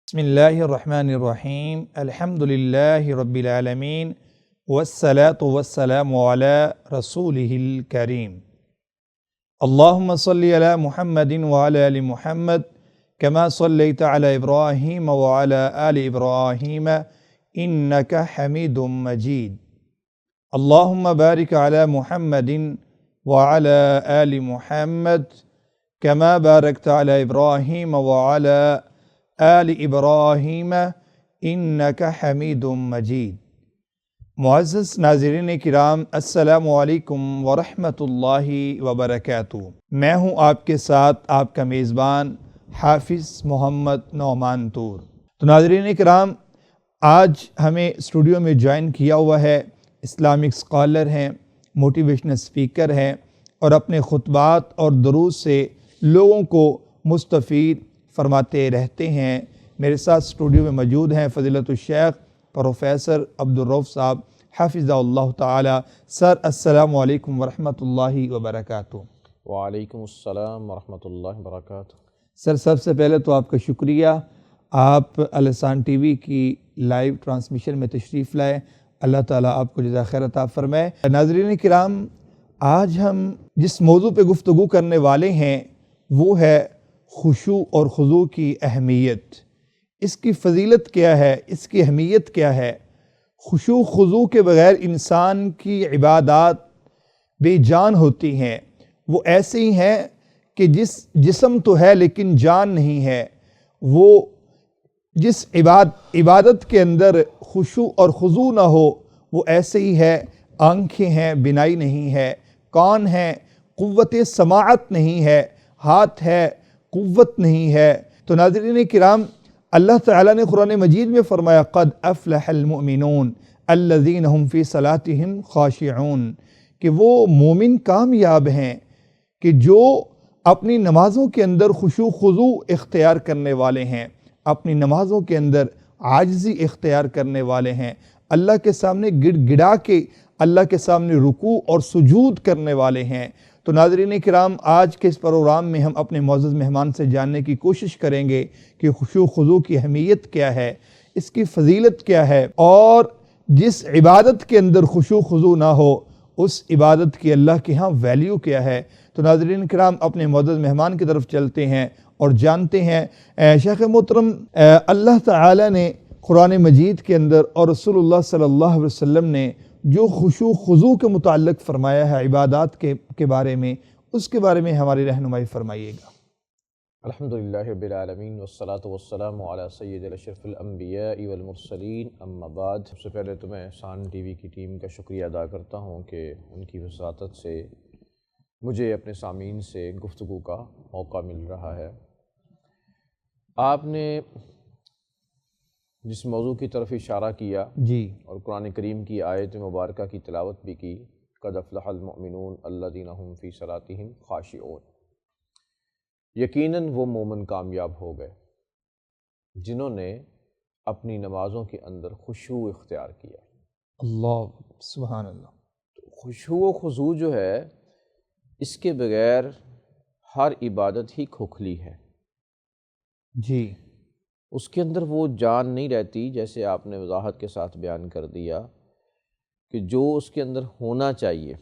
بسم اللہ الرحمن الرحیم الحمد للہ رب العالمین والصلاة والسلام علی رسولہ الکریم اللہم صلی علی محمد وعلی آل محمد کما صلیت علی ابراہیم وعلی آل ابراہیم انکا حمید مجید اللہم بارک علی محمد وعلی آل محمد کما بارکت علی ابراہیم وعلی آل ابراہیم انکا حمید مجید۔ معزز ناظرین کرام، السلام علیکم ورحمۃ اللہ وبرکاتہ۔ میں ہوں آپ کے ساتھ آپ کا میزبان حافظ محمد نعمان طور۔ تو ناظرین کرام، آج ہمیں اسٹوڈیو میں جوائن کیا ہوا ہے اسلامک اسکالر ہیں، موٹیویشنل اسپیکر ہیں اور اپنے خطبات اور دروس سے لوگوں کو مستفید فرماتے رہتے ہیں۔ میرے ساتھ اسٹوڈیو میں موجود ہیں فضیلت الشیخ پروفیسر عبدالرؤف صاحب حفظہ اللہ تعالی۔ سر السلام علیکم ورحمۃ اللہ وبرکاتہ۔ وعلیکم السلام ورحمۃ اللہ وبرکاتہ۔ سر سب سے پہلے تو آپ کا شکریہ، آپ الحسان ٹی وی کی لائیو ٹرانسمیشن میں تشریف لائے۔ اللہ تعالیٰ آپ کو جزا خیر عطا فرمائے۔ ناظرین کرام، آج ہم جس موضوع پہ گفتگو کرنے والے ہیں وہ ہے خشوع اور خضوع کی اہمیت۔ اس کی فضیلت کیا ہے، اس کی اہمیت کیا ہے؟ خشوع خضوع کے بغیر انسان کی عبادات بے جان ہوتی ہیں۔ وہ ایسے ہی ہیں کہ جسم تو ہے لیکن جان نہیں ہے۔ وہ جس عبادت کے اندر خشوع اور خضوع نہ ہو وہ ایسے ہی ہے، آنکھیں ہیں بینائی نہیں ہے، کان ہیں قوت سماعت نہیں ہے، ہاتھ ہے قوت نہیں ہے۔ تو ناظرین کرام، اللہ تعالیٰ نے قرآن مجید میں فرمایا قد افلح المؤمنون الذین هم فی صلاتہم خاشعون، کہ وہ مومن کامیاب ہیں کہ جو اپنی نمازوں کے اندر خشوع خضوع اختیار کرنے والے ہیں، اپنی نمازوں کے اندر عاجزی اختیار کرنے والے ہیں، اللہ کے سامنے گڑ گڑا کے اللہ کے سامنے رکوع اور سجود کرنے والے ہیں۔ تو ناظرین کرام، آج کے اس پروگرام میں ہم اپنے معزز مہمان سے جاننے کی کوشش کریں گے کہ خشوع خضوع کی اہمیت کیا ہے، اس کی فضیلت کیا ہے، اور جس عبادت کے اندر خشوع خضوع نہ ہو اس عبادت کی اللہ کے ہاں ویلیو کیا ہے۔ تو ناظرین کرام، اپنے معزز مہمان کی طرف چلتے ہیں اور جانتے ہیں۔ شیخ محترم، اللہ تعالی نے قرآن مجید کے اندر اور رسول اللہ صلی اللہ علیہ وسلم نے جو خشوع خضوع کے متعلق فرمایا ہے عبادات کے بارے میں، اس کے بارے میں ہماری رہنمائی فرمائیے گا۔ الحمدللہ رب العالمین والصلاة والسلام علی سید اشرف الانبیاء والمرسلین، اما بعد۔ سب سے پہلے تو میں احسان ٹی وی کی ٹیم کا شکریہ ادا کرتا ہوں کہ ان کی وساطت سے مجھے اپنے سامعین سے گفتگو کا موقع مل رہا ہے۔ آپ نے جس موضوع کی طرف اشارہ کیا جی، اور قرآن کریم کی آیت مبارکہ کی تلاوت بھی کی، قد افلح المؤمنون الذین هم فی صلاتہم خاشعون، یقیناً وہ مومن کامیاب ہو گئے جنہوں نے اپنی نمازوں کے اندر خشوع اختیار کیا۔ اللہ سبحان اللہ۔ خشوع و خضوع جو ہے اس کے بغیر ہر عبادت ہی کھوکھلی ہے۔ جی، اس کے اندر وہ جان نہیں رہتی، جیسے آپ نے وضاحت کے ساتھ بیان کر دیا کہ جو اس کے اندر ہونا چاہیے،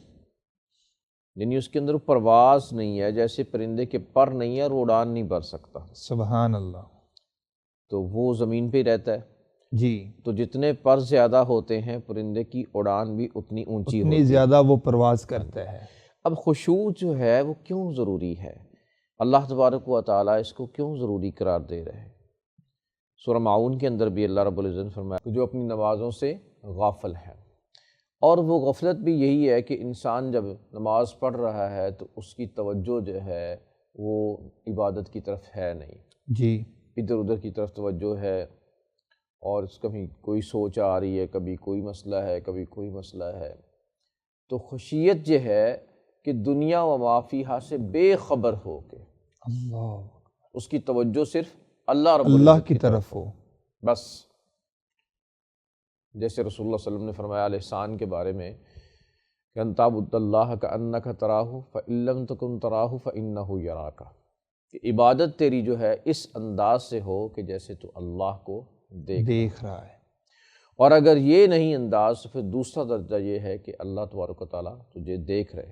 یعنی اس کے اندر پرواز نہیں ہے، جیسے پرندے کے پر نہیں ہے اور اڑان نہیں بھر سکتا، سبحان اللہ۔ تو وہ زمین پہ ہی رہتا ہے۔ جی، تو جتنے پر زیادہ ہوتے ہیں پرندے کی اڑان بھی اتنی اونچی ہوتی ہے، اتنی زیادہ وہ پرواز کرتا ہے۔ اب خشوع جو ہے وہ کیوں ضروری ہے؟ اللہ تبارک و تعالیٰ اس کو کیوں ضروری قرار دے رہے ہیں؟ سورہ معاون کے اندر بھی اللہ رب العزت نے فرمایا کہ جو اپنی نمازوں سے غافل ہے، اور وہ غفلت بھی یہی ہے کہ انسان جب نماز پڑھ رہا ہے تو اس کی توجہ جو ہے وہ عبادت کی طرف ہے نہیں، جی، ادھر ادھر کی طرف توجہ ہے، اور کبھی کوئی سوچ آ رہی ہے، کبھی کوئی مسئلہ ہے، کبھی کوئی مسئلہ ہے۔ تو خشیت یہ ہے کہ دنیا و ما فیہا سے بے خبر ہو کے اللہ اس کی توجہ صرف اللہ رب اللہ العزت کی طرف ہو۔ بس، جیسے رسول اللہ صلی اللہ علیہ وسلم نے فرمایا الاحسان کے بارے میں کہ ان تعبد اللہ کأنک تراہ فإن لم تکن تراہ فإنہ یراک، کہ عبادت تیری جو ہے اس انداز سے ہو کہ جیسے تو اللہ کو دیکھ رہا ہے۔ اور اگر یہ نہیں انداز تو پھر دوسرا درجہ یہ ہے کہ اللہ تبارک و تعالیٰ تجھے دیکھ رہے،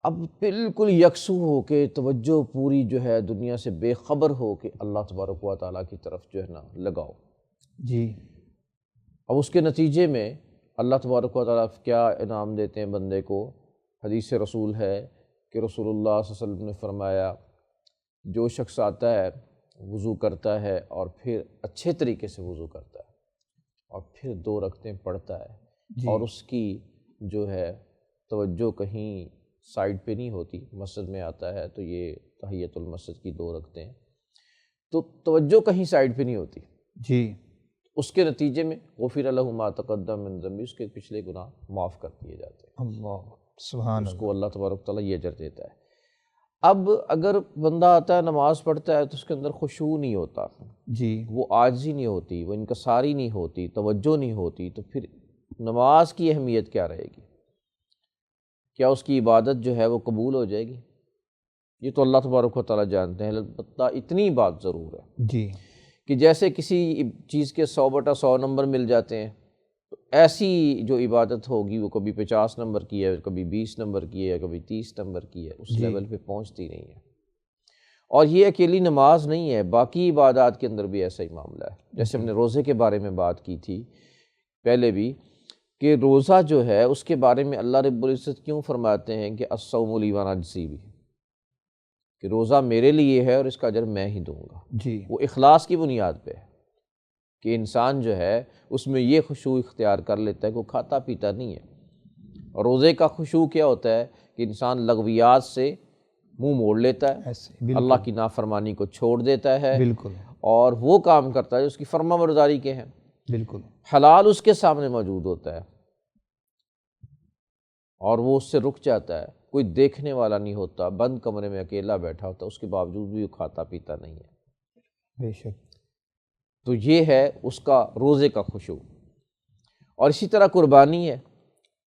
اب بالکل یکسو ہو کے توجہ پوری جو ہے دنیا سے بے خبر ہو کہ اللہ تبارک و تعالیٰ کی طرف جو ہے نا لگاؤ جی۔ اب اس کے نتیجے میں اللہ تبارک و تعالیٰ کیا انعام دیتے ہیں بندے کو؟ حدیث رسول ہے کہ رسول اللہ صلی اللہ علیہ وسلم نے فرمایا جو شخص آتا ہے وضو کرتا ہے اور پھر اچھے طریقے سے وضو کرتا ہے اور پھر 2 رکعتیں پڑھتا ہے اور اس کی جو ہے توجہ کہیں سائڈ پہ نہیں ہوتی، مسجد میں آتا ہے تو یہ تحیۃ المسجد کی 2 رکعتیں تو توجہ کہیں سائڈ پہ نہیں ہوتی جی، اس کے نتیجے میں غفر لہ ما تقدم من ذنبہ، اس کے پچھلے گناہ معاف کر دیے جاتے ہیں۔ اللہ سبحان اس کو اللہ تبارک تعالیٰ یہ اجر دیتا ہے۔ اب اگر بندہ آتا ہے نماز پڑھتا ہے تو اس کے اندر خشوع نہیں ہوتا، جی، وہ عاجزی نہیں ہوتی، وہ انکساری نہیں ہوتی، توجہ نہیں ہوتی، تو پھر نماز کی اہمیت کیا رہے گی؟ کیا اس کی عبادت جو ہے وہ قبول ہو جائے گی؟ یہ تو اللہ تبارک و تعالیٰ جانتے ہیں، البتہ اتنی بات ضرور ہے جی، کہ جیسے کسی چیز کے 100/100 نمبر مل جاتے ہیں، تو ایسی جو عبادت ہوگی وہ کبھی 50 نمبر کی ہے، کبھی 20 نمبر کی ہے، کبھی 30 نمبر کی ہے، اس لیول پہ پہنچتی نہیں ہے۔ اور یہ اکیلی نماز نہیں ہے، باقی عبادات کے اندر بھی ایسا ہی معاملہ ہے۔ جیسے ہم نے روزے کے بارے میں بات کی تھی پہلے بھی، کہ روزہ جو ہے اس کے بارے میں اللہ رب العزت کیوں فرماتے ہیں کہ الصوم لی وانا اجزی بھی، کہ روزہ میرے لیے ہے اور اس کا اجر میں ہی دوں گا۔ جی، وہ اخلاص کی بنیاد پہ ہے کہ انسان جو ہے اس میں یہ خشوع اختیار کر لیتا ہے کہ وہ کھاتا پیتا نہیں ہے۔ اور روزے کا خشوع کیا ہوتا ہے کہ انسان لغویات سے منہ موڑ لیتا ہے، ایسے اللہ کی نافرمانی کو چھوڑ دیتا ہے بالکل اور وہ کام کرتا ہے جو اس کی فرما برداری کے ہیں، بالکل حلال اس کے سامنے موجود ہوتا ہے اور وہ اس سے رک جاتا ہے، کوئی دیکھنے والا نہیں ہوتا، بند کمرے میں اکیلا بیٹھا ہوتا ہے، اس کے باوجود بھی وہ کھاتا پیتا نہیں ہے۔ بے شک، تو یہ ہے اس کا روزے کا خشوع۔ اور اسی طرح قربانی ہے،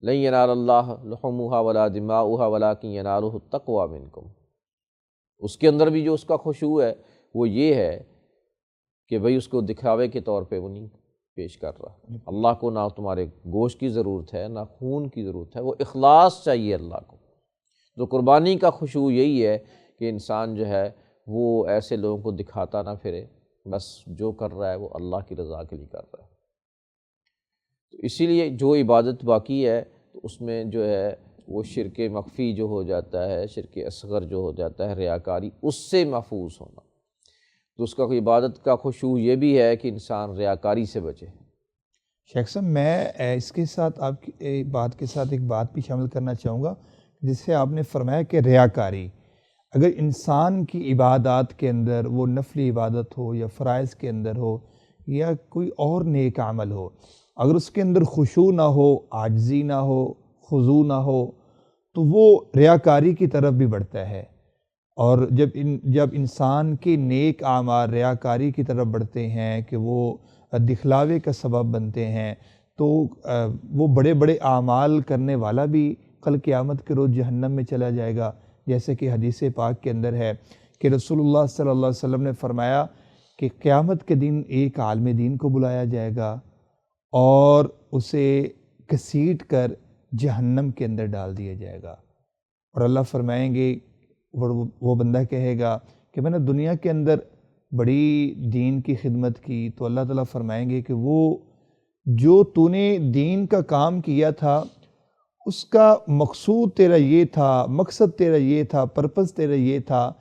لن ینال اللہ لحومھا ولا دماؤھا ولکن ینالہ التقوی منکم، اس کے اندر بھی جو اس کا خشوع ہے وہ یہ ہے کہ بھئی اس کو دکھاوے کے طور پہ وہ نہیں پیش کر رہا۔ اللہ کو نہ تمہارے گوشت کی ضرورت ہے نہ خون کی ضرورت ہے، وہ اخلاص چاہیے اللہ کو۔ تو قربانی کا خشوع یہی ہے کہ انسان جو ہے وہ ایسے لوگوں کو دکھاتا نہ پھرے، بس جو کر رہا ہے وہ اللہ کی رضا کے لیے کر رہا ہے۔ تو اسی لیے جو عبادت باقی ہے تو اس میں جو ہے وہ شرک مخفی جو ہو جاتا ہے، شرک اصغر جو ہو جاتا ہے، ریاکاری، اس سے محفوظ ہونا۔ تو اس کا عبادت کا خشوع یہ بھی ہے کہ انسان ریاکاری سے بچے۔ شیخ صاحب میں اس کے ساتھ آپ کی بات کے ساتھ ایک بات بھی شامل کرنا چاہوں گا، جس سے آپ نے فرمایا کہ ریاکاری، اگر انسان کی عبادات کے اندر وہ نفلی عبادت ہو یا فرائض کے اندر ہو یا کوئی اور نیک عمل ہو، اگر اس کے اندر خشوع نہ ہو، عاجزی نہ ہو، خضوع نہ ہو، تو وہ ریاکاری کی طرف بھی بڑھتا ہے۔ اور جب انسان کے نیک اعمال ریاکاری کی طرف بڑھتے ہیں کہ وہ دکھلاوے کا سبب بنتے ہیں، تو وہ بڑے بڑے اعمال کرنے والا بھی کل قیامت کے روز جہنم میں چلا جائے گا، جیسے کہ حدیث پاک کے اندر ہے کہ رسول اللہ صلی اللہ علیہ وسلم نے فرمایا کہ قیامت کے دن ایک عالم دین کو بلایا جائے گا اور اسے گھسیٹ کر جہنم کے اندر ڈال دیا جائے گا، اور اللہ فرمائیں گے، وہ بندہ کہے گا کہ میں نے دنیا کے اندر بڑی دین کی خدمت کی، تو اللہ تعالیٰ فرمائیں گے کہ وہ جو تو نے دین کا کام کیا تھا اس کا مقصود تیرا یہ تھا، مقصد تیرا یہ تھا، پرپس تیرا یہ تھا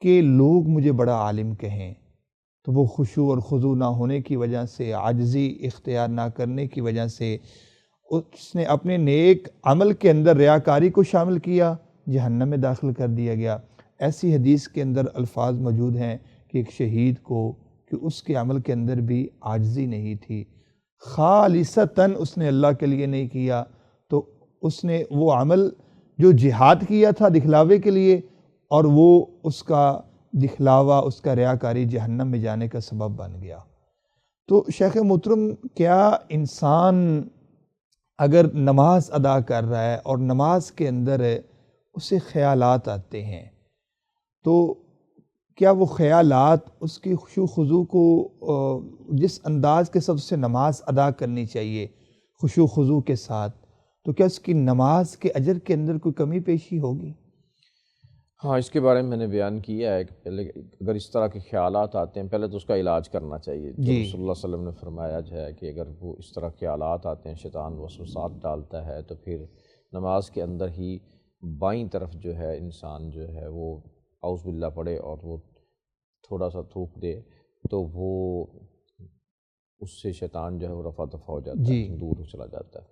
کہ لوگ مجھے بڑا عالم کہیں، تو وہ خشوع اور خضوع نہ ہونے کی وجہ سے، عاجزی اختیار نہ کرنے کی وجہ سے اس نے اپنے نیک عمل کے اندر ریاکاری کو شامل کیا، جہنم میں داخل کر دیا گیا۔ ایسی حدیث کے اندر الفاظ موجود ہیں کہ ایک شہید کو کہ اس کے عمل کے اندر بھی عاجزی نہیں تھی، خالصتاً اس نے اللہ کے لیے نہیں کیا، تو اس نے وہ عمل جو جہاد کیا تھا دکھلاوے کے لیے، اور وہ اس کا دکھلاوا، اس کا ریاکاری جہنم میں جانے کا سبب بن گیا۔ تو شیخ محترم، کیا انسان اگر نماز ادا کر رہا ہے اور نماز کے اندر اسے خیالات آتے ہیں، تو کیا وہ خیالات اس کی خشوع خضوع کو جس انداز کے ساتھ اسے نماز ادا کرنی چاہیے خشوع خضوع کے ساتھ، تو کیا اس کی نماز کے اجر کے اندر کوئی کمی پیشی ہوگی؟ ہاں، اس کے بارے میں نے بیان کیا ہے کہ پہلے اگر اس طرح کے خیالات آتے ہیں پہلے تو اس کا علاج کرنا چاہیے، جو جی رسول اللہ صلی اللہ علیہ وسلم نے فرمایا ہے کہ اگر وہ اس طرح کے خیالات آتے ہیں، شیطان وسوسات ڈالتا ہے، تو پھر نماز کے اندر ہی بائیں طرف جو ہے انسان جو ہے وہ اعوذ باللہ پڑھے اور وہ تھوڑا سا تھوک دے تو وہ اس سے شیطان جو ہے وہ رفع دفع ہو جاتا جی ہے، دور چلا جاتا ہے۔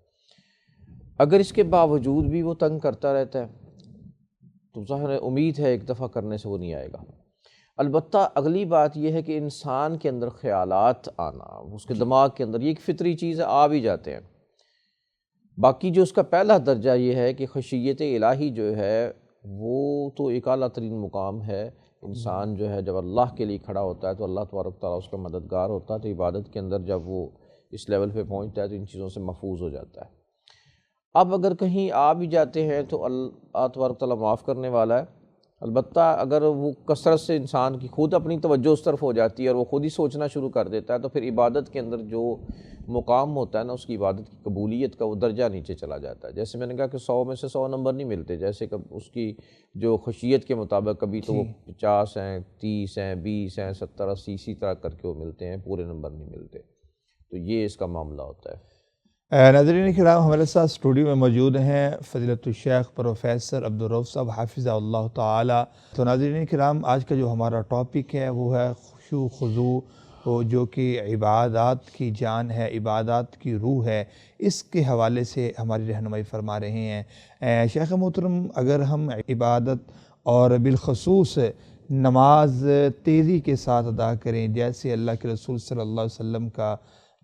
اگر اس کے باوجود بھی وہ تنگ کرتا رہتا ہے تو ظاہر ہے امید ہے ایک دفعہ کرنے سے وہ نہیں آئے گا۔ البتہ اگلی بات یہ ہے کہ انسان کے اندر خیالات آنا، اس کے دماغ کے اندر، یہ ایک فطری چیز ہے، آ بھی جاتے ہیں۔ باقی جو اس کا پہلا درجہ یہ ہے کہ خشیت الہی جو ہے وہ تو ایک اعلیٰ ترین مقام ہے۔ انسان جو ہے جب اللہ کے لیے کھڑا ہوتا ہے تو اللہ تبارک تعالیٰ اس کا مددگار ہوتا ہے، تو عبادت کے اندر جب وہ اس لیول پہ پہنچتا ہے تو ان چیزوں سے محفوظ ہو جاتا ہے۔ اب اگر کہیں آ بھی جاتے ہیں تو اللہ تبارک تعالیٰ معاف کرنے والا ہے، البتہ اگر وہ کثرت سے انسان کی خود اپنی توجہ اس طرف ہو جاتی ہے اور وہ خود ہی سوچنا شروع کر دیتا ہے تو پھر عبادت کے اندر جو مقام ہوتا ہے نا، اس کی عبادت کی قبولیت کا وہ درجہ نیچے چلا جاتا ہے۔ جیسے میں نے کہا کہ 100 میں سے 100 نمبر نہیں ملتے، جیسے کہ اس کی جو خشیت کے مطابق کبھی تو وہ 50 ہیں، 30 ہیں، 20 ہیں، 70، 80 اسی طرح کر کے وہ ملتے ہیں، پورے نمبر نہیں ملتے، تو یہ اس کا معاملہ ہوتا ہے۔ ناظرین کرام، ہمارے ساتھ اسٹوڈیو میں موجود ہیں فضیلت الشیخ پروفیسر عبدالرؤف صاحب حافظہ اللہ تعالی۔ تو ناظرین کرام، آج کا جو ہمارا ٹاپک ہے وہ ہے خشوع خضوع، جو کہ عبادات کی جان ہے، عبادات کی روح ہے، اس کے حوالے سے ہماری رہنمائی فرما رہے ہیں۔ شیخ محترم، اگر ہم عبادت اور بالخصوص نماز تیزی کے ساتھ ادا کریں، جیسے اللہ کے رسول صلی اللہ علیہ وسلم کا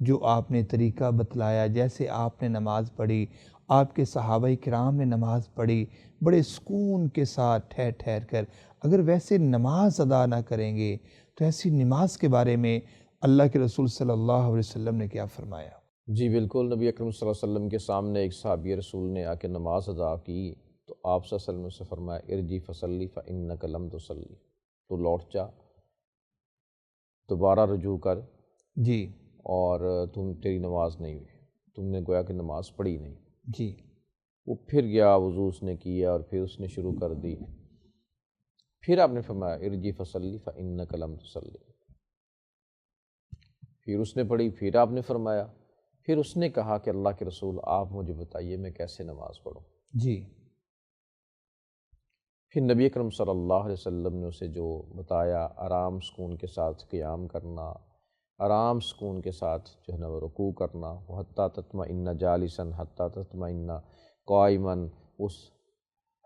جو آپ نے طریقہ بتلایا، جیسے آپ نے نماز پڑھی، آپ کے صحابہ کرام نے نماز پڑھی بڑے سکون کے ساتھ ٹھہر ٹھہر کر، اگر ویسے نماز ادا نہ کریں گے تو ایسی نماز کے بارے میں اللہ کے رسول صلی اللہ علیہ وسلم نے کیا فرمایا؟ جی بالکل، نبی اکرم صلی اللہ علیہ وسلم کے سامنے ایک صحابی رسول نے آ کے نماز ادا کی تو آپ صلی اللہ علیہ وسلم سے فرمایا ارجی فصلی فإنک لم تصلی، تو لوٹ جا، دوبارہ رجوع کر، جی اور تیری نماز نہیں ہوئی، تم نے گویا کہ نماز پڑھی نہیں۔ جی وہ پھر گیا، وضو اس نے کیا اور پھر اس نے شروع کر دی، پھر آپ نے فرمایا ارجی فصلی فإنک لم تصلی، پھر اس نے پڑھی، پھر آپ نے فرمایا، پھر اس نے کہا کہ اللہ کے رسول آپ مجھے بتائیے میں کیسے نماز پڑھوں۔ جی پھر نبی اکرم صلی اللہ علیہ وسلم نے اسے جو بتایا، آرام سکون کے ساتھ قیام کرنا، آرام سکون کے ساتھ جو ہے نا وہ رکوع کرنا، حتیٰ تطمئن جالساً حتیٰ تطمئن قائماً، اس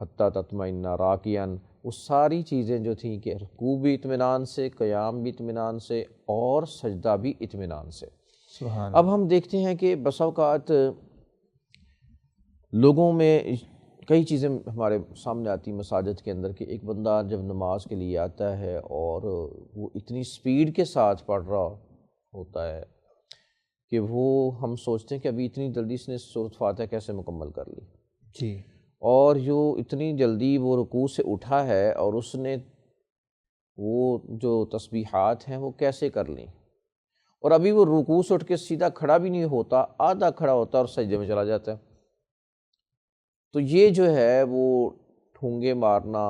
حتیٰ تطمئن راکعاً، وہ ساری چیزیں جو تھیں کہ رکوع بھی اطمینان سے، قیام بھی اطمینان سے، اور سجدہ بھی اطمینان سے۔ سبحان اب ہم دیکھتے ہیں کہ بسا اوقات لوگوں میں کئی چیزیں ہمارے سامنے آتی مساجد کے اندر کہ ایک بندہ جب نماز کے لیے آتا ہے اور وہ اتنی سپیڈ کے ساتھ پڑھ رہا ہوتا ہے کہ وہ ہم سوچتے ہیں کہ ابھی اتنی جلدی اس نے سورۃ فاتحہ کیسے مکمل کر لی، جی اور جو اتنی جلدی وہ رکوع سے اٹھا ہے اور اس نے وہ جو تسبیحات ہیں وہ کیسے کر لیں، اور ابھی وہ رکوع سے اٹھ کے سیدھا کھڑا بھی نہیں ہوتا، آدھا کھڑا ہوتا ہے اور سجدے میں چلا جاتا ہے۔ تو یہ جو ہے وہ ٹھونگے مارنا،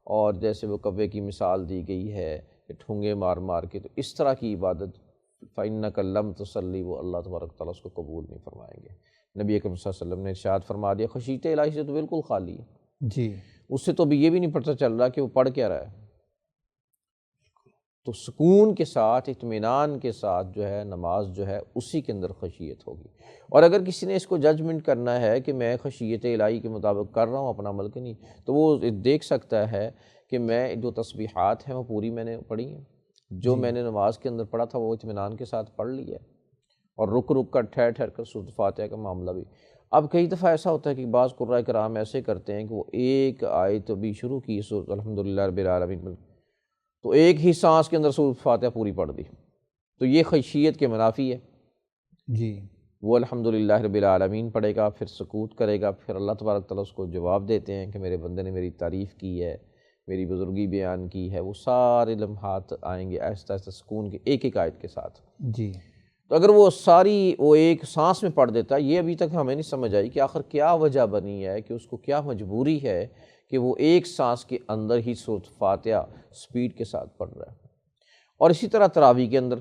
اور جیسے وہ کوے کی مثال دی گئی ہے کہ ٹھونگے مار مار کے، تو اس طرح کی عبادت فإنک لم تصلی، وہ اللہ تبارک تعالیٰ اس کو قبول نہیں فرمائیں گے۔ نبی اکرم صلی اللہ علیہ وسلم نے ارشاد فرما دیا خشیت الہی سے تو بالکل خالی ہے، جی اس سے تو ابھی یہ بھی نہیں پتہ چل رہا کہ وہ پڑھ کیا رہا ہے۔ تو سکون کے ساتھ، اطمینان کے ساتھ جو ہے نماز جو ہے اسی کے اندر خشیت ہوگی۔ اور اگر کسی نے اس کو ججمنٹ کرنا ہے کہ میں خشیت الہی کے مطابق کر رہا ہوں اپنا عمل کے نہیں، تو وہ دیکھ سکتا ہے کہ میں جو تسبیحات ہیں وہ پوری میں نے پڑھی ہیں، جو میں نے نماز کے اندر پڑھا تھا وہ اطمینان کے ساتھ پڑھ لیا ہے، اور رک رک کر ٹھہر ٹھہر کر سورۃ فاتحہ کا معاملہ بھی۔ اب کئی دفعہ ایسا ہوتا ہے کہ بعض قراء کرام ایسے کرتے ہیں کہ وہ ایک آیت بھی شروع کی سورۃ الحمدللہ رب العالمین، تو ایک ہی سانس کے اندر سورۃ فاتحہ پوری پڑھ دی، تو یہ خشیت کے منافی ہے۔ جی وہ الحمدللہ رب العالمین پڑھے گا، پھر سکوت کرے گا، پھر اللہ تبارک تعالیٰ اس کو جواب دیتے ہیں کہ میرے بندے نے میری تعریف کی ہے، میری بزرگی بیان کی ہے۔ وہ سارے لمحات آئیں گے آہستہ آہستہ سکون کے ایک ایک آیت کے ساتھ۔ جی تو اگر وہ ساری وہ ایک سانس میں پڑھ دیتا ہے، یہ ابھی تک ہمیں نہیں سمجھ آئی کہ آخر کیا وجہ بنی ہے، کہ اس کو کیا مجبوری ہے کہ وہ ایک سانس کے اندر ہی سورۃ فاتحہ سپیڈ کے ساتھ پڑھ رہا ہے۔ اور اسی طرح تراویح کے اندر،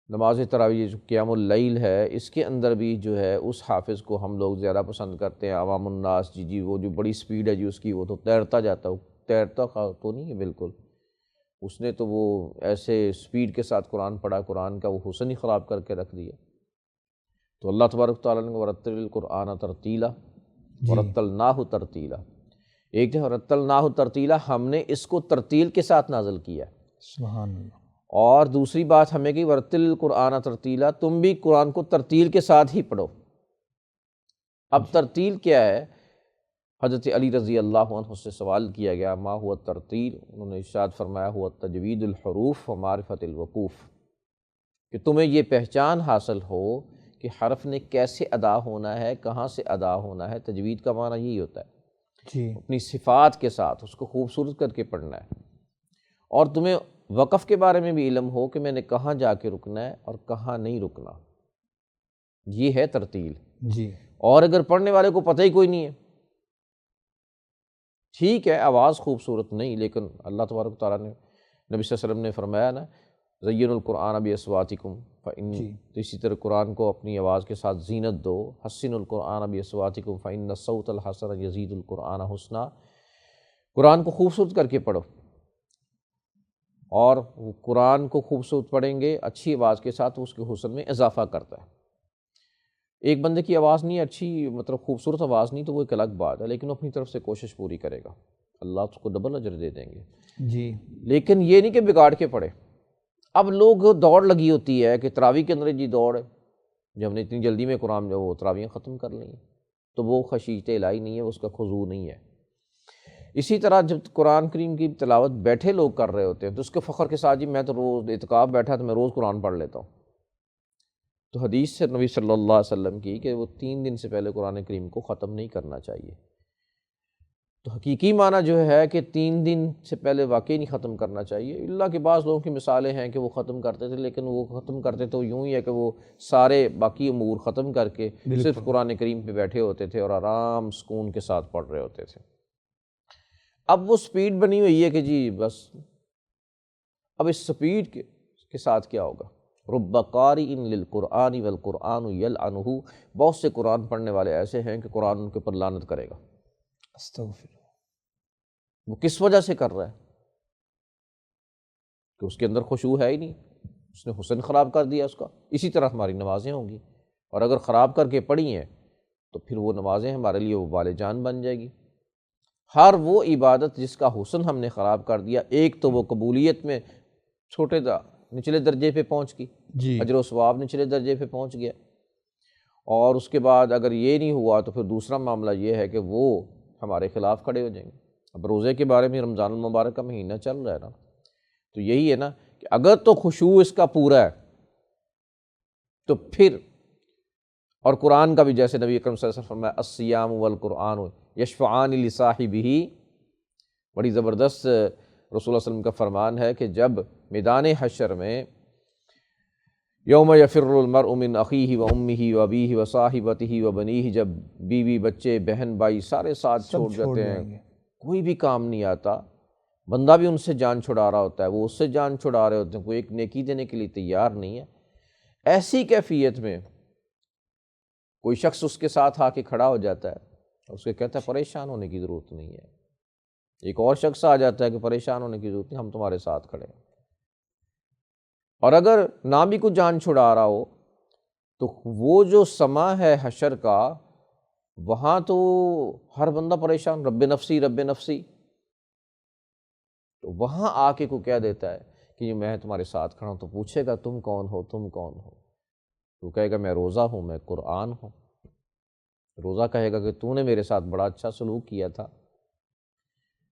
نماز تراویح جو قیام اللیل ہے، اس کے اندر بھی جو ہے اس حافظ کو ہم لوگ زیادہ پسند کرتے ہیں، عوام الناس، جی وہ جو بڑی سپیڈ ہے جی اس کی، وہ تو تیرتا جاتا، تیرتا تو نہیں ہے بالکل، اس نے تو وہ ایسے سپیڈ کے ساتھ قرآن پڑھا، قرآن کا وہ حسن ہی خراب کر کے رکھ دیا۔ تو اللہ تبارک تعالیٰ نے ورتل القرآن ترتیلا، ورتلناہ ترتیلا، ایک جو ورتلناہ ترتیلا، ہم نے اس کو ترتیل کے ساتھ نازل کیا ہے۔ سبحان اللہ۔ اور دوسری بات ہمیں کہ ورتل القرآن ترتیلا، تم بھی قرآن کو ترتیل کے ساتھ ہی پڑھو۔ اب ترتیل کیا ہے؟ حضرت علی رضی اللہ عنہ سے سوال کیا گیا، ما ہوا ترتیل؟ انہوں نے ارشاد فرمایا، ہوا تجوید الحروف و معرفت الوقوف، کہ تمہیں یہ پہچان حاصل ہو کہ حرف نے کیسے ادا ہونا ہے، کہاں سے ادا ہونا ہے۔ تجوید کا معنی یہی ہوتا ہے، جی اپنی صفات کے ساتھ اس کو خوبصورت کر کے پڑھنا ہے، اور تمہیں وقف کے بارے میں بھی علم ہو کہ میں نے کہاں جا کے رکنا ہے اور کہاں نہیں رکنا۔ یہ ہے ترتیل۔ جی اور اگر پڑھنے والے کو پتہ ہی کوئی نہیں ہے، ٹھیک ہے آواز خوبصورت نہیں، لیکن اللہ تبارک تعالیٰ نے، نبی صلی اللہ علیہ وسلم نے فرمایا نا، زین القرآن باصواتکم، تو اسی طرح قرآن کو اپنی آواز کے ساتھ زینت دو، حسن القرآن باصواتکم فإن الصوت الحسن یزید القرآن حسنا، قرآن کو خوبصورت کر کے پڑھو، اور قرآن کو خوبصورت پڑھیں گے اچھی آواز کے ساتھ، اس کے حسن میں اضافہ کرتا ہے۔ ایک بندے کی آواز نہیں اچھی، مطلب خوبصورت آواز نہیں، تو وہ ایک الگ بات ہے، لیکن وہ اپنی طرف سے کوشش پوری کرے گا، اللہ اس کو ڈبل اجر دے دیں گے۔ جی لیکن یہ نہیں کہ بگاڑ کے پڑھے۔ اب لوگ دوڑ لگی ہوتی ہے کہ تراویح کے اندر جی دوڑ ہے، جب ہم نے اتنی جلدی میں قرآن جو وہ تراویح ختم کر لی ہیں، تو وہ خشیت الہی نہیں ہے، اس کا خضوع نہیں ہے۔ اسی طرح جب قرآن کریم کی تلاوت بیٹھے لوگ کر رہے ہوتے ہیں تو اس کے فخر کے ساتھ، جی میں تو روز اعتکاف بیٹھا تو میں روز قرآن پڑھ لیتا ہوں، تو حدیث سے نبی صلی اللہ علیہ وسلم کی کہ وہ 3 دن سے پہلے قرآن کریم کو ختم نہیں کرنا چاہیے۔ تو حقیقی معنی جو ہے کہ 3 دن سے پہلے واقعی نہیں ختم کرنا چاہیے۔ اللہ کے بعض لوگوں کی مثالیں ہیں کہ وہ ختم کرتے تھے، لیکن وہ ختم کرتے تو یوں ہی ہے کہ وہ سارے باقی امور ختم کر کے صرف قرآن کریم پہ بیٹھے ہوتے تھے اور آرام سکون کے ساتھ پڑھ رہے ہوتے تھے۔ اب وہ سپیڈ بنی ہوئی ہے کہ جی بس، اب اس سپیڈ کے ساتھ کیا ہوگا؟ رب قارئ للقرآن والقرآن یلعنہ، بہت سے قرآن پڑھنے والے ایسے ہیں کہ قرآن ان کے اوپر لعنت کرے گا۔ استغفر اللہ۔ وہ کس وجہ سے کر رہا ہے؟ کہ اس کے اندر خشوع ہے ہی نہیں، اس نے حسن خراب کر دیا اس کا۔ اسی طرح ہماری نمازیں ہوں گی، اور اگر خراب کر کے پڑھی ہیں تو پھر وہ نمازیں ہمارے لیے وبال جان بن جائے گی۔ ہر وہ عبادت جس کا حسن ہم نے خراب کر دیا، ایک تو وہ قبولیت میں نچلے درجے پہ پہنچ گئی، جی اجر و ثواب نچلے درجے پہ پہنچ گیا، اور اس کے بعد اگر یہ نہیں ہوا تو پھر دوسرا معاملہ یہ ہے کہ وہ ہمارے خلاف کھڑے ہو جائیں گے۔ اب روزے کے بارے میں، رمضان المبارک کا مہینہ چل رہا ہے نا، تو یہی ہے نا کہ اگر تو خشوع اس کا پورا ہے تو پھر، اور قرآن کا بھی جیسے نبی اکرم صلی اللہ علیہ وسلم فرمایا الصیام والقرآن یشفعان لصاحبہ، بڑی زبردست رسول اللہ صلی اللہ علیہ وسلم کا فرمان ہے کہ جب میدان حشر میں یوم یفر المرء من اخیہ و امہ و ابیہ و صاحبتہ و بنیہ، جب بیوی بچے بہن بھائی سارے ساتھ چھوڑ جاتے ہیں، کوئی بھی کام نہیں آتا، بندہ بھی ان سے جان چھڑا رہا ہوتا ہے، وہ اس سے جان چھڑا رہے ہوتے ہیں، کوئی ایک نیکی دینے کے لیے تیار نہیں ہے۔ ایسی کیفیت میں کوئی شخص اس کے ساتھ آ کے کھڑا ہو جاتا ہے، اس کو کہتا ہے پریشان ہونے کی ضرورت نہیں ہے۔ ایک اور شخص آ جاتا ہے کہ پریشان ہونے کی ضرورت نہیں، ہم تمہارے ساتھ کھڑے ہیں۔ اور اگر نہ بھی کوئی جان چھڑا رہا ہو تو وہ جو سما ہے حشر کا، وہاں تو ہر بندہ پریشان، رب نفسی رب نفسی، تو وہاں آ کے کوئی کہہ دیتا ہے کہ میں تمہارے ساتھ کھڑا ہوں، تو پوچھے گا تم کون ہو، تم کون ہو؟ تو کہے گا میں روزہ ہوں، میں قرآن ہوں۔ روزہ کہے گا کہ تو نے میرے ساتھ بڑا اچھا سلوک کیا تھا،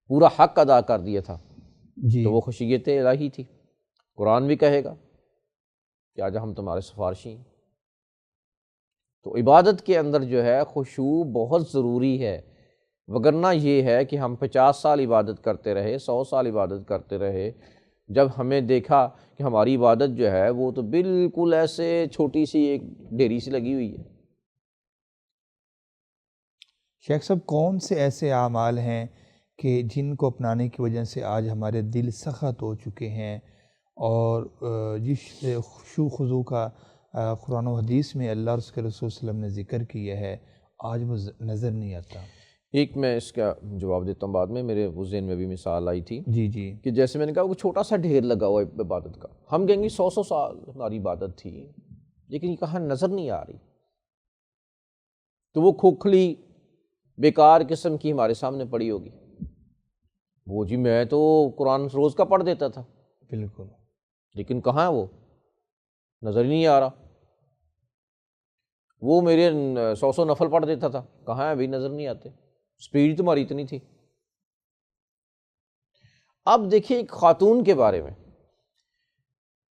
پورا حق ادا کر دیا تھا، جی تو وہ خشیت الہی تھی۔ قرآن بھی کہے گا کہ آج ہم تمہارے سفارشی ہیں۔ تو عبادت کے اندر جو ہے خشوع بہت ضروری ہے، وگرنہ یہ ہے کہ ہم 50 سال عبادت کرتے رہے، 100 سال عبادت کرتے رہے، جب ہمیں دیکھا کہ ہماری عبادت جو ہے وہ تو بالکل ایسے چھوٹی سی ایک ڈھیری سی لگی ہوئی ہے۔ شیخ صاحب، کون سے ایسے اعمال ہیں کہ جن کو اپنانے کی وجہ سے آج ہمارے دل سخت ہو چکے ہیں، اور جس خشوع خضوع کا قرآن و حدیث میں اللہ اور اس کے رسول صلی اللہ علیہ وسلم نے ذکر کیا ہے، آج وہ نظر نہیں آتا؟ ایک میں اس کا جواب دیتا ہوں بعد میں، میرے اس ذہن میں بھی مثال آئی تھی جی جی کہ جیسے میں نے کہا وہ چھوٹا سا ڈھیر لگا ہوا ہے عبادت کا، ہم کہیں گے 100 سال ہماری عبادت تھی، لیکن یہ کہاں نظر نہیں آ رہی، تو وہ کھوکھلی بیکار قسم کی ہمارے سامنے پڑی ہوگی۔ وہ جی میں تو قرآن روز کا پڑھ دیتا تھا، بالکل، لیکن کہاں ہے وہ، نظر ہی نہیں آ رہا۔ وہ میرے 100 نفل پڑھ دیتا تھا، کہاں ہے، ابھی نظر نہیں آتے، سپیڈ تمہاری اتنی تھی۔ اب دیکھیے ایک خاتون کے بارے میں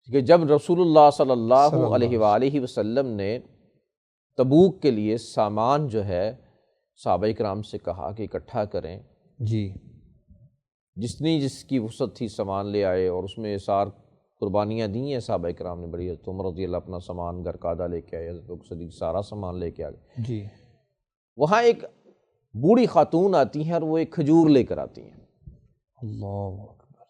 کہ جب رسول اللہ صلی اللہ علیہ وآلہ وسلم نے تبوک کے لیے سامان جو ہے صحابہ کرام سے کہا کہ اکٹھا کریں، جی جس کی وسعت تھی سامان لے آئے، اور اس میں سار قربانیاں دی ہیں صحابہ کرام نے بڑی، حضرت عمر رضی اللہ اپنا سامان گھر کا آدھا لے کے آئے، حضرت ابو بکر صدیق سارا سامان لے کے آ گئے۔ جی وہاں ایک بوڑھی خاتون آتی ہیں اور وہ ایک کھجور لے کر آتی ہیں۔ اللہ اکبر۔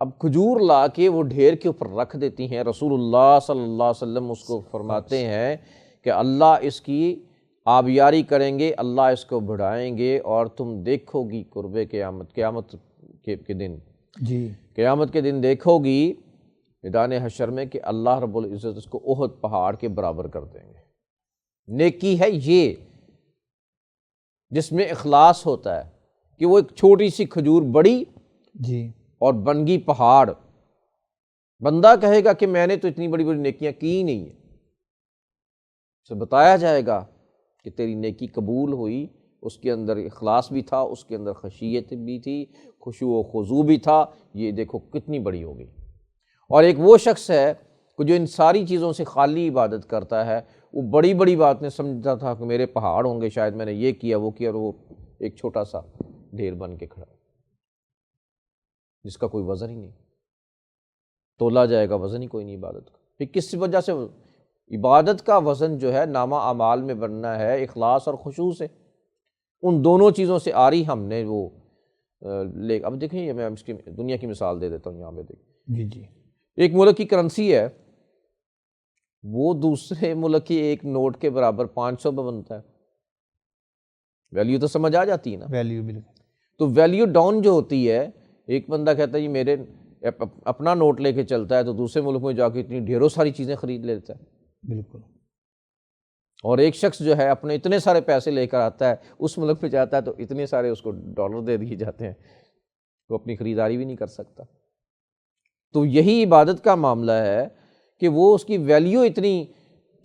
اب کھجور لا کے وہ ڈھیر کے اوپر رکھ دیتی ہیں، رسول اللہ صلی اللہ علیہ وسلم اس کو فرماتے ہیں کہ اللہ اس کی آبیاری کریں گے، اللہ اس کو بڑھائیں گے، اور تم دیکھو گی قرب قیامت کے دن، جی قیامت کے دن دیکھو گی میدان حشر میں کہ اللہ رب العزت اس کو احد پہاڑ کے برابر کر دیں گے۔ نیکی ہے یہ جس میں اخلاص ہوتا ہے کہ وہ ایک چھوٹی سی کھجور بڑی جی اور بن گئی پہاڑ، بندہ کہے گا کہ میں نے تو اتنی بڑی بڑی نیکیاں کی ہی نہیں ہیں، اسے بتایا جائے گا کہ تیری نیکی قبول ہوئی، اس کے اندر اخلاص بھی تھا، اس کے اندر خشیت بھی تھی، خشوع و خضوع بھی تھا، یہ دیکھو کتنی بڑی ہو گئی۔ اور ایک وہ شخص ہے کہ جو ان ساری چیزوں سے خالی عبادت کرتا ہے، وہ بڑی بڑی باتیں سمجھتا تھا کہ میرے پہاڑ ہوں گے، شاید میں نے یہ کیا وہ کیا، اور وہ ایک چھوٹا سا ڈھیر بن کے کھڑا جس کا کوئی وزن ہی نہیں، تولا جائے گا وزن ہی کوئی نہیں عبادت کا۔ پھر کس وجہ سے عبادت کا وزن جو ہے نامہ اعمال میں بننا ہے اخلاص اور خشوع سے، ان دونوں چیزوں سے آ رہی ہم نے وہ اب دیکھیں یہ میں اس کی دنیا کی مثال دے دیتا ہوں یہاں پہ دیکھیں۔ جی جی ایک ملک کی کرنسی ہے، وہ دوسرے ملک کی ایک نوٹ کے برابر 500 پہ بنتا ہے، ویلیو تو سمجھ آ جاتی ہے نا۔ ویلیو بالکل تو ویلیو ڈاؤن جو ہوتی ہے، ایک بندہ کہتا ہے جی میرے اپنا نوٹ لے کے چلتا ہے تو دوسرے ملک میں جا کے اتنی ڈھیروں ساری چیزیں خرید لیتا ہے، بالکل، اور ایک شخص جو ہے اپنے اتنے سارے پیسے لے کر آتا ہے، اس ملک میں جاتا ہے تو اتنے سارے اس کو ڈالر دے دیے جاتے ہیں، وہ اپنی خریداری بھی نہیں کر سکتا۔ تو یہی عبادت کا معاملہ ہے کہ وہ اس کی ویلیو اتنی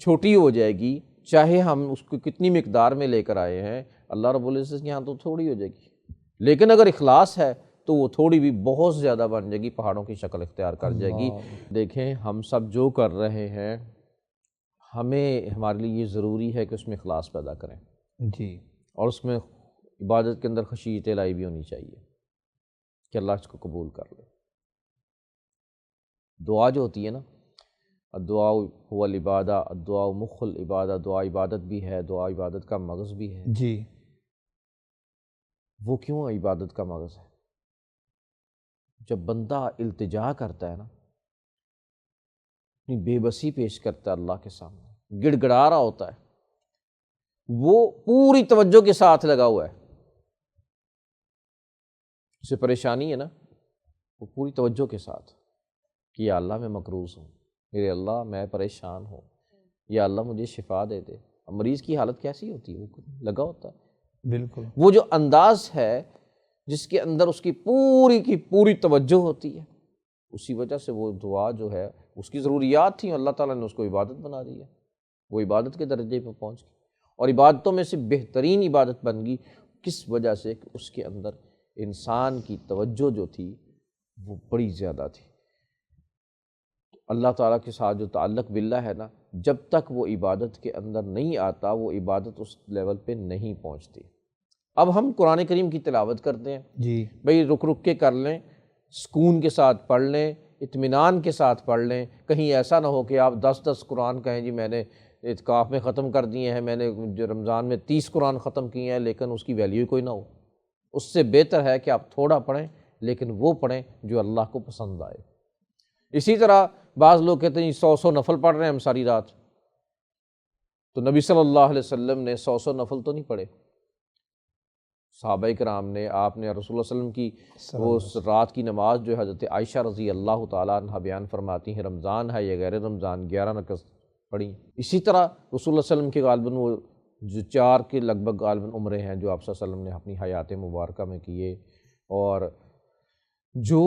چھوٹی ہو جائے گی، چاہے ہم اس کو کتنی مقدار میں لے کر آئے ہیں، اللہ رب العزت کے یہاں تو تھوڑی ہو جائے گی، لیکن اگر اخلاص ہے تو وہ تھوڑی بھی بہت زیادہ بن جائے گی، پہاڑوں کی شکل اختیار کر جائے گی۔ دیکھیں ہم سب جو کر رہے ہیں، ہمارے لیے یہ ضروری ہے کہ اس میں اخلاص پیدا کریں، جی اور اس میں عبادت کے اندر خشیت الہی بھی ہونی چاہیے کہ اللہ اس کو قبول کر لے۔ دعا جو ہوتی ہے نا، الدعاء هو العبادہ، الدعاء مخ العبادہ، دعا عبادت بھی ہے، دعا عبادت کا مغز بھی ہے۔ جی وہ کیوں عبادت کا مغز ہے؟ جب بندہ التجا کرتا ہے نا، اپنی بے بسی پیش کرتا ہے اللہ کے سامنے، گڑ گڑا رہا ہوتا ہے، وہ پوری توجہ کے ساتھ لگا ہوا ہے، اسے پریشانی ہے نا، وہ پوری توجہ کے ساتھ کہ یا اللہ میں مقروض ہوں، میرے اللہ میں پریشان ہوں، یا اللہ مجھے شفا دے دے۔ اب مریض کی حالت کیسی ہوتی ہے؟ وہ لگا ہوتا ہے، بالکل، وہ جو انداز ہے جس کے اندر اس کی پوری توجہ ہوتی ہے، اسی وجہ سے وہ دعا جو ہے اس کی ضروریات تھیں، اللہ تعالیٰ نے اس کو عبادت بنا دی ہے، وہ عبادت کے درجے پہ پہنچ گئی، اور عبادتوں میں سے بہترین عبادت بن گئی۔ کس وجہ سے؟ کہ اس کے اندر انسان کی توجہ جو تھی وہ بڑی زیادہ تھی۔ اللہ تعالیٰ کے ساتھ جو تعلق باللہ ہے نا، جب تک وہ عبادت کے اندر نہیں آتا وہ عبادت اس لیول پہ نہیں پہنچتی۔ اب ہم قرآن کریم کی تلاوت کرتے ہیں، جی بھئی رک رک کے کر لیں، سکون کے ساتھ پڑھ لیں، اطمینان کے ساتھ پڑھ لیں، کہیں ایسا نہ ہو کہ آپ 10 قرآن کہیں جی میں نے اعتکاف میں ختم کر دیے ہیں، میں نے جو رمضان میں 30 قرآن ختم کیے ہیں، لیکن اس کی ویلیو کوئی نہ ہو۔ اس سے بہتر ہے کہ آپ تھوڑا پڑھیں لیکن وہ پڑھیں جو اللہ کو پسند آئے۔ اسی طرح بعض لوگ کہتے ہیں 100 نفل پڑھ رہے ہیں ہم ساری رات، تو نبی صلی اللہ علیہ وسلم نے 100 نفل تو نہیں پڑھے، صحابہ کرام نے، آپ نے، رسول اللہ صلی اللہ علیہ وسلم کی وہ رات کی نماز جو حضرت عائشہ رضی اللہ تعالیٰ عنہ بیان فرماتی ہیں، رمضان ہے یا غیر رمضان 11 رکعت پڑھی۔ اسی طرح رسول اللہ صلی اللہ علیہ وسلم کے غالباً وہ جو 4 کے لگ بھگ غالباً عمرے ہیں جو آپ صلی اللہ علیہ وسلم نے اپنی حیات مبارکہ میں کیے، اور جو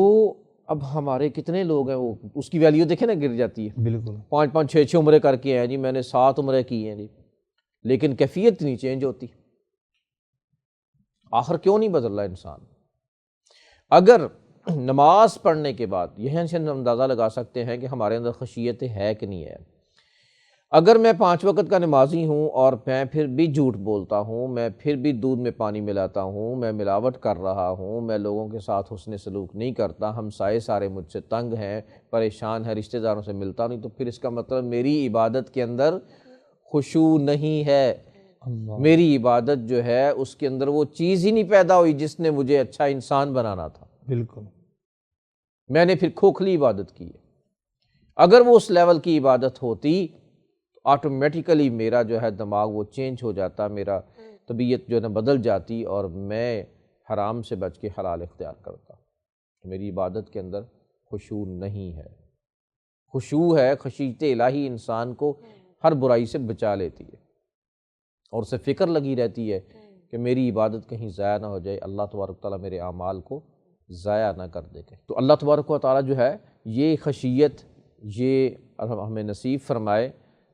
اب ہمارے کتنے لوگ ہیں وہ اس کی ویلیو دیکھیں نا گر جاتی ہے، بالکل 5 6 عمرے کر کے ہیں جی میں نے 7 عمرے کی ہیں جی، لیکن کیفیت نہیں چینج ہوتی۔ آخر کیوں نہیں بدل رہا انسان؟ اگر نماز پڑھنے کے بعد یہاں سے ہم اندازہ لگا سکتے ہیں کہ ہمارے اندر خشیت ہے کہ نہیں ہے۔ اگر میں 5 وقت کا نمازی ہوں اور میں پھر بھی جھوٹ بولتا ہوں، میں پھر بھی دودھ میں پانی ملاتا ہوں، میں ملاوٹ کر رہا ہوں، میں لوگوں کے ساتھ حسن سلوک نہیں کرتا، ہمسائے سارے مجھ سے تنگ ہیں، پریشان ہیں، رشتہ داروں سے ملتا نہیں، تو پھر اس کا مطلب میری عبادت کے اندر خشوع نہیں ہے۔ میری عبادت جو ہے اس کے اندر وہ چیز ہی نہیں پیدا ہوئی جس نے مجھے اچھا انسان بنانا تھا، بالکل میں نے پھر کھوکھلی عبادت کی ہے۔ اگر وہ اس لیول کی عبادت ہوتی تو آٹومیٹیکلی میرا جو ہے دماغ وہ چینج ہو جاتا، میرا طبیعت جو ہے نا بدل جاتی، اور میں حرام سے بچ کے حلال اختیار کرتا۔ میری عبادت کے اندر خشوع نہیں ہے۔ خشوع ہے، خشیت الہی انسان کو ہر برائی سے بچا لیتی ہے، اور اسے فکر لگی رہتی ہے کہ میری عبادت کہیں ضائع نہ ہو جائے، اللہ تبارک تعالیٰ میرے اعمال کو ضائع نہ کر دے۔ تو اللہ تبارک و تعالیٰ جو ہے یہ خشیت یہ ہمیں نصیب فرمائے۔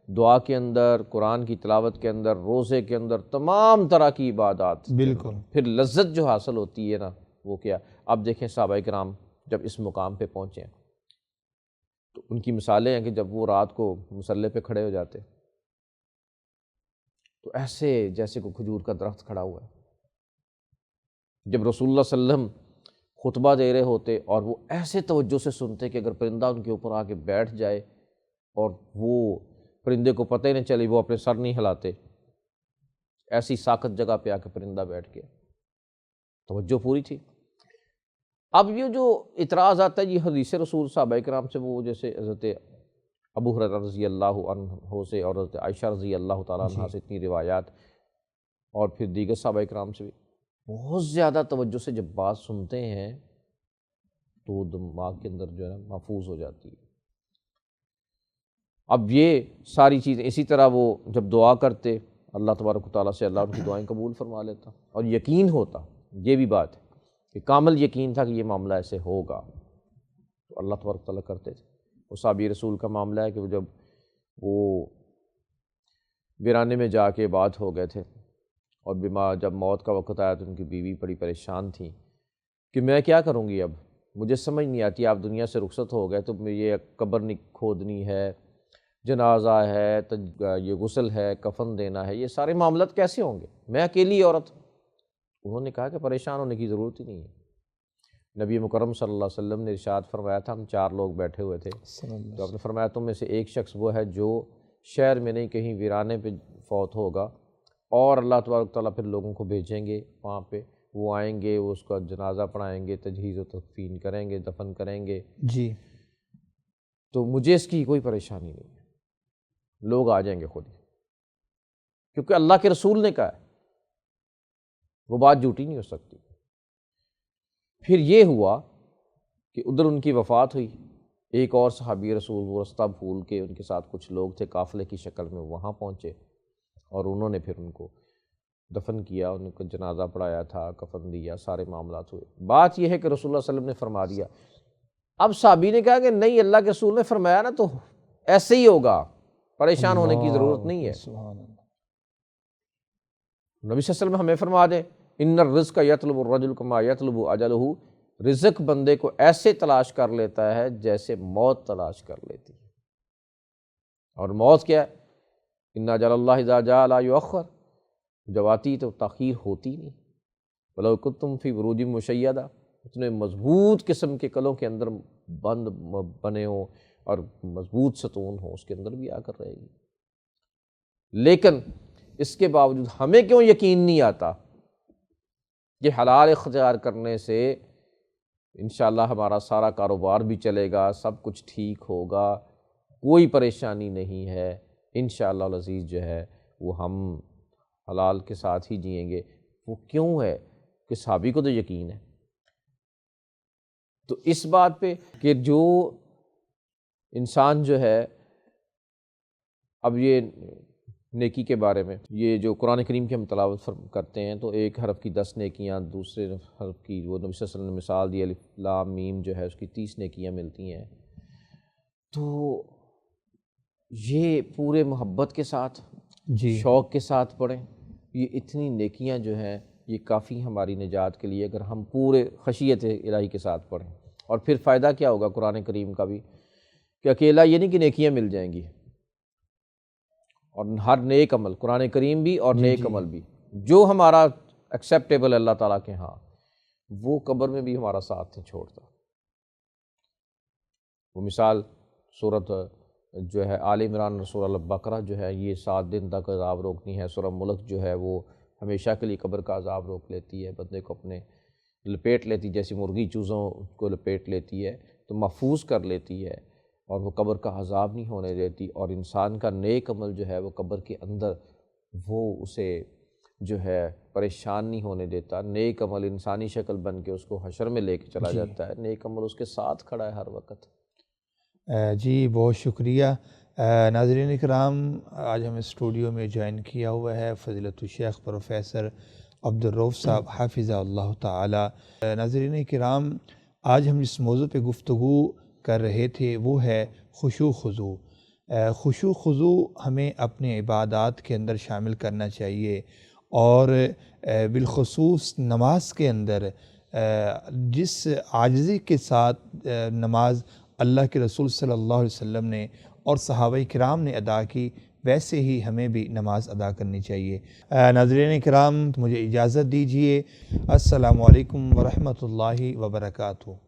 دعا کے اندر، قرآن کی تلاوت کے اندر، روزے کے اندر، تمام طرح کی عبادات، بالکل پھر لذت جو حاصل ہوتی ہے نا وہ کیا؟ اب دیکھیں صحابہ کرام جب اس مقام پہ پہنچے ہیں تو ان کی مثالیں ہیں کہ جب وہ رات کو مصلی پہ کھڑے ہو جاتے تو ایسے جیسے کوئی کھجور کا درخت کھڑا ہوا ہے۔ جب رسول اللہ صلی اللہ علیہ وسلم خطبہ دے رہے ہوتے اور وہ ایسے توجہ سے سنتے کہ اگر پرندہ ان کے اوپر آ کے بیٹھ جائے اور وہ پرندے کو پتہ ہی نہیں چلے، وہ اپنے سر نہیں ہلاتے، ایسی ساکت جگہ پہ آ کے پرندہ بیٹھ گیا، توجہ پوری تھی۔ اب یہ جو اعتراض آتا ہے یہ حدیث رسول صحابہ کرام سے، وہ جیسے حضرت ابو ہریرہ رضی اللہ عنہ سے اور حضرت عائشہ رضی اللہ تعالیٰ عنہ سے اتنی روایات، اور پھر دیگر صحابہ کرام سے بھی بہت زیادہ توجہ سے جب بات سنتے ہیں تو وہ دماغ کے اندر جو ہے نا محفوظ ہو جاتی ہے۔ اب یہ ساری چیزیں اسی طرح وہ جب دعا کرتے اللہ تبارک و تعالیٰ سے، اللہ ان کی دعائیں قبول فرما لیتا، اور یقین ہوتا، یہ بھی بات ہے کہ کامل یقین تھا کہ یہ معاملہ ایسے ہوگا، تو اللہ تبارک و تعالیٰ کرتے تھے۔ وہ صحابی رسول کا معاملہ ہے کہ جب وہ ویرانے میں جا کے بات ہو گئے تھے اور بیمار، جب موت کا وقت آیا تو ان کی بیوی بڑی پریشان تھی کہ میں کیا کروں گی، اب مجھے سمجھ نہیں آتی، آپ دنیا سے رخصت ہو گئے تو یہ قبر کھودنی ہے، جنازہ ہے، یہ غسل ہے، کفن دینا ہے، یہ سارے معاملات کیسے ہوں گے، میں اکیلی عورت۔ انہوں نے کہا کہ پریشان ہونے کی ضرورت ہی نہیں ہے۔ نبی مکرم صلی اللہ علیہ وسلم نے ارشاد فرمایا تھا، ہم 4 لوگ بیٹھے ہوئے تھے، تو آپ نے فرمایا تم میں سے ایک شخص وہ ہے جو شہر میں نہیں کہیں ویرانے پہ فوت ہوگا، اور اللہ تبارک تعالیٰ پھر لوگوں کو بھیجیں گے وہاں پہ، وہ آئیں گے، وہ اس کا جنازہ پڑھائیں گے، تجہیز و تکفین کریں گے، دفن کریں گے، جی، تو مجھے اس کی کوئی پریشانی نہیں ہے، لوگ آ جائیں گے خود ہی، کیونکہ اللہ کے رسول نے کہا ہے، وہ بات جھوٹی نہیں ہو سکتی۔ پھر یہ ہوا کہ ادھر ان کی وفات ہوئی، ایک اور صحابی رسول وہ رستہ بھول کے، ان کے ساتھ کچھ لوگ تھے قافلے کی شکل میں، وہاں پہنچے اور انہوں نے پھر ان کو دفن کیا، ان کو جنازہ پڑھایا تھا، کفن دیا، سارے معاملات ہوئے۔ بات یہ ہے کہ رسول اللہ صلی اللہ علیہ وسلم نے فرما دیا۔ اب صحابی نے کہا کہ نہیں، اللہ کے رسول نے فرمایا نا تو ایسے ہی ہوگا، پریشان ہونے کی ضرورت نہیں ہے۔ سبحان اللہ۔ نبی صلی اللہ علیہ وسلم ہمیں فرما دیں ان الرزق یطلب الرجل کما یطلب اجلہ، رزق بندے کو ایسے تلاش کر لیتا ہے جیسے موت تلاش کر لیتی ہے۔ اور موت کیا ہے؟ اِنَّ أَجَلَ اللَّهِ إِذَا جَاءَ لَا يُؤَخَّرُ، جب آتی تو تاخیر ہوتی نہیں۔ وَلَوْ كُنتُمْ فِي بُرُوجٍ مُشَيَّدَةٍ، اتنے مضبوط قسم کے قلعوں کے اندر بند بنے ہوں اور مضبوط ستون ہوں، اس کے اندر بھی آ کر رہے گی۔ لیکن اس کے باوجود ہمیں کیوں یقین نہیں آتا کہ حلال اختیار کرنے سے انشاءاللہ ہمارا سارا کاروبار بھی چلے گا، سب کچھ ٹھیک ہوگا، کوئی پریشانی نہیں ہے، انشاءاللہ العزیز جو ہے وہ ہم حلال کے ساتھ ہی جئیں گے؟ وہ کیوں ہے کہ صحابی کو تو یقین ہے۔ تو اس بات پہ کہ جو انسان جو ہے، اب یہ نیکی کے بارے میں، یہ جو قرآن کریم کی ہم تلاوت کرتے ہیں تو ایک حرف کی 10 نیکیاں، دوسرے حرف کی وہ نبی صلی اللہ علیہ وسلم نے مثال دی، الف لام میم جو ہے اس کی 30 نیکیاں ملتی ہیں۔ تو یہ پورے محبت کے ساتھ، شوق کے ساتھ پڑھیں، یہ اتنی نیکیاں جو ہیں یہ کافی ہماری نجات کے لیے، اگر ہم پورے خشیت الہی کے ساتھ پڑھیں۔ اور پھر فائدہ کیا ہوگا قرآن کریم کا بھی، کہ اکیلا یہ نہیں کہ نیکیاں مل جائیں گی، اور ہر نیک عمل، قرآن کریم بھی اور نیک عمل بھی جو ہمارا ایکسیپٹیبل اللہ تعالیٰ کے ہاں، وہ قبر میں بھی ہمارا ساتھ نہیں چھوڑتا۔ وہ مثال سورۃ جو ہے آل عمران، سورۃ البقرہ جو ہے یہ 7 دن تک عذاب روکنی ہے، سورۃ ملک جو ہے وہ ہمیشہ کے لیے قبر کا عذاب روک لیتی ہے، بندے کو اپنے لپیٹ لیتی، جیسی مرغی چوزوں کو لپیٹ لیتی ہے تو محفوظ کر لیتی ہے، اور وہ قبر کا عذاب نہیں ہونے دیتی۔ اور انسان کا نیک عمل جو ہے وہ قبر کے اندر وہ اسے جو ہے پریشان نہیں ہونے دیتا۔ نیک عمل انسانی شکل بن کے اس کو حشر میں لے کے چلا جاتا ہے، نیک عمل اس کے ساتھ کھڑا ہے ہر وقت۔ جی بہت شکریہ۔ ناظرین کرام، آج ہمیں اسٹوڈیو میں جوائن کیا ہوا ہے فضیلت الشیخ پروفیسر عبدالرؤف صاحب حافظہ اللہ تعالی۔ ناظرین کرام، آج ہم جس موضوع پہ گفتگو کر رہے تھے وہ ہے خشوع خضوع۔ خشوع خضوع ہمیں اپنے عبادات کے اندر شامل کرنا چاہیے، اور بالخصوص نماز کے اندر جس عاجزی کے ساتھ نماز اللہ کے رسول صلی اللہ علیہ وسلم نے اور صحابہ کرام نے ادا کی، ویسے ہی ہمیں بھی نماز ادا کرنی چاہیے۔ ناظرین کرام، مجھے اجازت دیجیے۔ السلام علیکم ورحمۃ اللہ وبرکاتہ۔